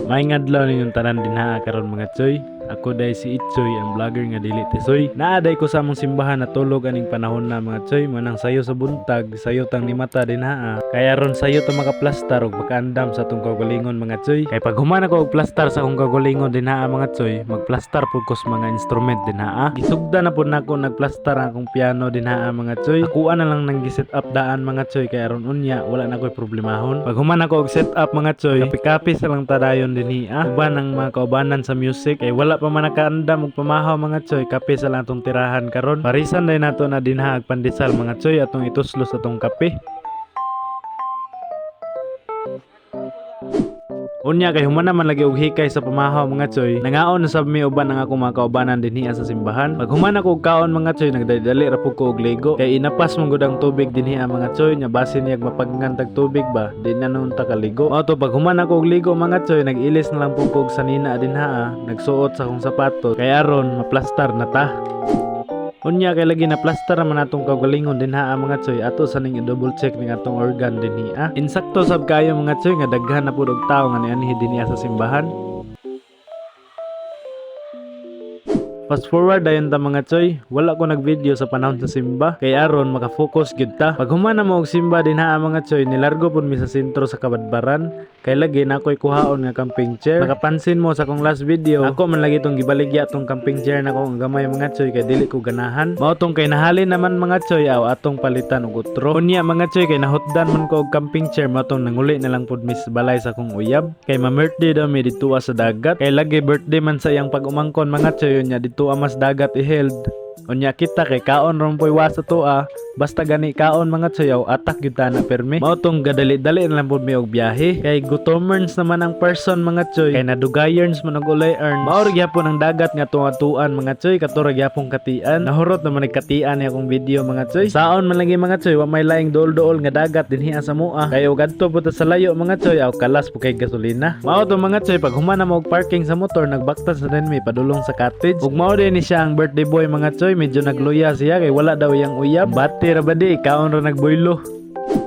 Maingad adlaw ninyong tanan dinha karon mga choy. Ako day si Itchoy, ang vlogger nga dili tisoy. Naaday ko sa among simbahan na tulog aning panahon na mga choy. Manang sayo sa buntag, sayo tang ni mata dinha. Kaya ron sayo ta makaplastar og makaandam sa atong kaugalingon mga choy. Kay pag human ako og plastar sa akong kaugalingon dinha mga choy, magplastar pud ko sa mga instrument dinha. Gisugda na pud nako nagplastar ang akong piano dinha mga choy. Akuan na lang nang gi-set up daan mga choy, kaya ron unya wala na koy problemahon. Pag human ako og set up mga choy, kapi-kapi sa lang tadayon dinhi. Uban ang mga kaubanan sa music kay wala pa man nakaandam og pamahaw mga choy, kape sa lang tong tirahan karon. Parisan day nato na dinha ag pandesal mga choy atong ituslos atong kape. Unya kay human naman lagi og hikay sa pamahaw mga choy. Nangaon na sab mi uban ang ako mga kaubanan dinhi sa simbahan. Pag human ako og kaon mga choy, nagdali ra pud ko og ligo. Kay inapas man gud ang tubig dinhi mga choy, nya basin niyag mapagngan tag tubig ba, di na nun ta kaligo. Mao to pag human ako og ligo mga choy, nagilis na lang pud ko og sanina dinha. Nagsuot sa akong sapato kay aron maplastar na ta. Unya kay lagi na plastar man atong kaugalingon dinha mga choy, ato sa ning i-double check ning atong organ dinhi. Insakto sab kayo mga choy nga daghan na pud og tawo nga nianhi dinhi sa simbahan. Fast forward dayon ta mga choy, wala ko nag-video sa panahon sa simba kay aron maka-focus gid ta. Pag human na mo og simba dinha mga choy, nilargo pud mi sa sentro sa Kabadbaran kay lagi na ako'y kuhaon nga camping chair. Makapansin mo sa akong last video, ako man lagi tong gibaligya tong camping chair nako ang gamay mga choy kay dili ko ganahan. Mao tong kay nahalin naman mga choy aw atong palitan og utro. Unya mga choy kay nahutdan man ko og camping chair, mao tong nanguli na lang pud mi sa balay sa akong uyab kay ma-birthday daw mi dito sa dagat. Kay lagi birthday man sa iyang pag-umangkon mga choy, nya dito amas dagat i-held. Unya kita kay kaon ron po'y wasa to basta gani kaon mga choyaw atak gyud ta na permi. Mao tong gadali-dali na lang pud mi og biyahe kay gutomerns naman ang person mga choy, kay nadugayerns man og ulay earn. Mao rig gyapon ang dagat nga tuwa-tuan mga choy, katurag gyapon katian. Nahurot naman ig katian ni akong video mga choy. Saon man lagi mga choy, wa may laing dool-dool nga dagat dinhi sa mua. Kay og adto pud sa layo mga choy, aw kalas po kay gasolina. Mao to mga choy, pag human na mo og parking sa motor, nagbaktas na din mi padulong sa cottage. Ug mao din ni siya ang birthday boy mga choy, medyo nagluya siya kay wala daw yang uyab. Bati ra ba di, kaon ra nagboylo.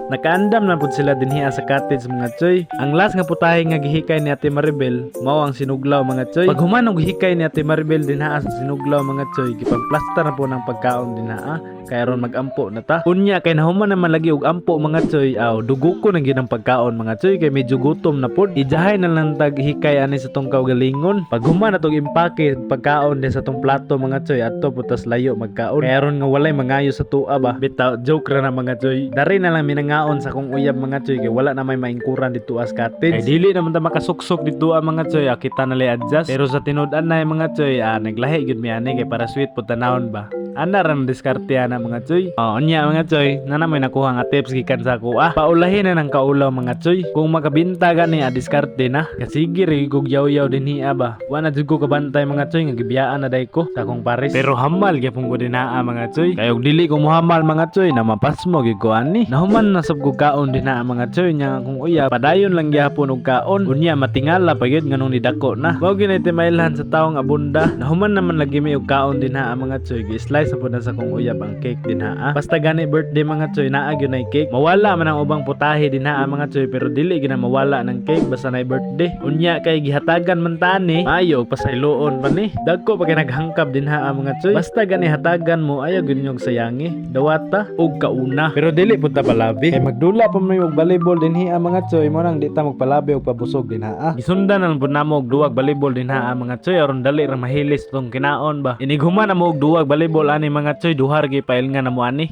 Nakaandam na pud sila dinhi sa cottage mga choy. Ang last nga putahe nga gihikay ni Ate Maribel mao ang sinuglaw mga choy. Pag human og hikay ni Ate Maribel dinha sa sinuglaw mga choy, gipangplastar na po ng pagkaon dinha kay aron magampo na ta. Unya kay nahuman naman lagi og ampo mga choy, aw dugo ko na gyud ang pagkaon mga choy kay medyo gutom na pud. Ijahay na lang tag hikay ani sa tong kaugalingon. Pag human na tong impake pagkaon din sa tong plato mga choy, adto putas layo magkaon. Kay aron nga walay mangayo sa tua ba. Bitaw joke ra na mga choy. Dari na lang minangaon sa kong uyab mga choy kay wala na may maingkuran dito as cottage. Kay dili naman ta makasuksok dito mga choy, kita na lay adjust. Pero sa tinud-an na mga choy, naglahi gyud mi ani kay para sweet pud tanawon ba. Ana ran diskarte na mga choy. Unya mga choy, na may nakuha nga tips gikan sa ako. Paulahin na ng kaulaw mga choy. Kung makabinta gani diskarte na. Kasige ri kog yaw-yaw dinhi ba. Wa na jud ko kabantay mga choy nga gibiyaan na day ko sa akong pares. Pero hamal gyapon ko dinha mga choy. Kay og dili ko mohamal mga choy na mapasmo gyud ko ani. Nahuman na sab ko kaon dinha mga choy nya akong uyab. Padayon lang gyapon og kaon. Unya matingala pa gyud nganong nidako na. Mao gyud timailhan sa taong abunda. Nahuman naman lagi mi og kaon dinha mga choy. Gi-slice sa pud sa kong uyab ang cake dinha. Basta gani birthday mga choy, naa gyud na cake. Mawala man ang ubang putahe dinha mga choy, pero dili gyud na mawala ng cake basta na birthday. Unya kay gihatagan man tani, ayo pasayloon pa ni. Dagko pa kay naghangkap dinha mga choy. Basta gani hatagan mo, ayaw gyud nyog sayangi. Dawata og kauna. Pero dili pud ta palabi. Kay magdula pa may og volleyball dinhi mga choy, mo nang di ta magpalabi og pabusog dinha. Gisundan na pud namo og duwag volleyball dinha mga choy, aron dali ra mahilis tong kinaon ba. Inighuman na mo og duwag volleyball ani mga choy, duhar gi pail nga namo ani.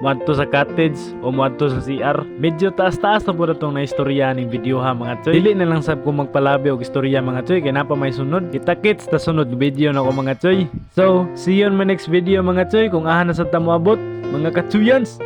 Muadto sa cottage o muadto sa CR. Medyo taas-taas na po itong naistorya ning video mga choy. Dili na lang sab ko magpalabi og istorya mga choy kay napa may sunod. Kita-kits ta sunod video na ko mga choy. So, see you on my next video mga choy. Kung aha na sa tamo abot mga kachuyans.